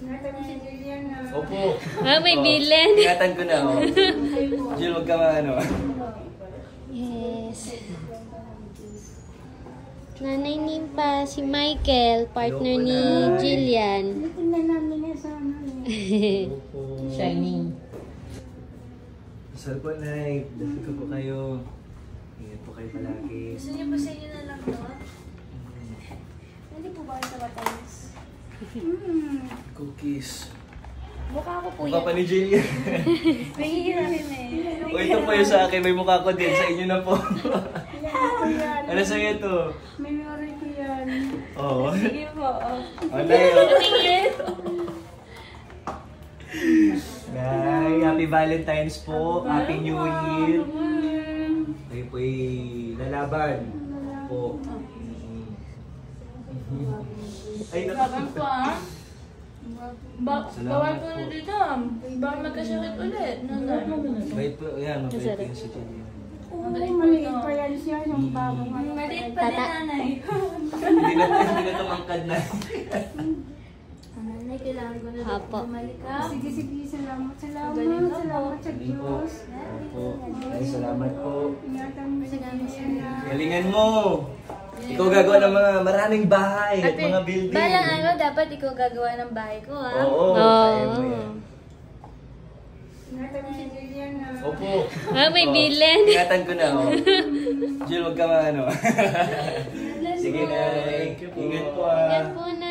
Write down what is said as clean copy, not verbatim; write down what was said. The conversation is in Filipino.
Ingatan mo si Jillian na. Opo. May bilin. Ingatan ko na. Oh. Jill, huwag ka maano. Yes. Nanay Nimpa, si Michael, partner ni Jillian. Tingnan namin yan sa ano eh. Opo. Shining. Masal po, Nay. Dasal ko po kayo. Ingat po kayo palagi. Gusto niyo po sa inyo na lang to? Hindi po ba kayo sa Batangas? Cookies. Mukha ko po Mukha yan. pa ni Jillian. May hihiramin eh. O, ito po yung sa akin. May mukha ko din. Sa inyo na po. Ito yan. Ano sa'yo ito? Memory ko yan. Oo. Sige po. Nay, oh. Tingin. Nay, happy Valentine's po. Happy New Year. Kayo po'y lalaban. Po. Ay, Laban po ah. Bawal po na po. dito. Baka magkasakit ulit. Mabait po. Yan, mabait po yung si Jillian. Oo, maliit pa yan siya. Yung bagong ano. Maliit pa din nanay. Hindi na tumangkad na. Nanay, kailangan ko na Apo. bumalik ka. Sige, sige. Salamat. Salamat. Galing ka po. Salamat sa Galing po. Diyos. Opo. Ay, salamat po. Ingatan mo si Jillian na. Galingan mo. Ikaw gagawa ng mga maraming bahay at mga building. Balang araw, dapat ikaw gagawa ng bahay ko ha. Oo, kaya mo yan. Ingatan mo si Jillian na. Opo. May bilin. Ingatan ko na. Oh. Jill, huwag ka maano. Sige, Nay. Ingat po ah. Yan po na.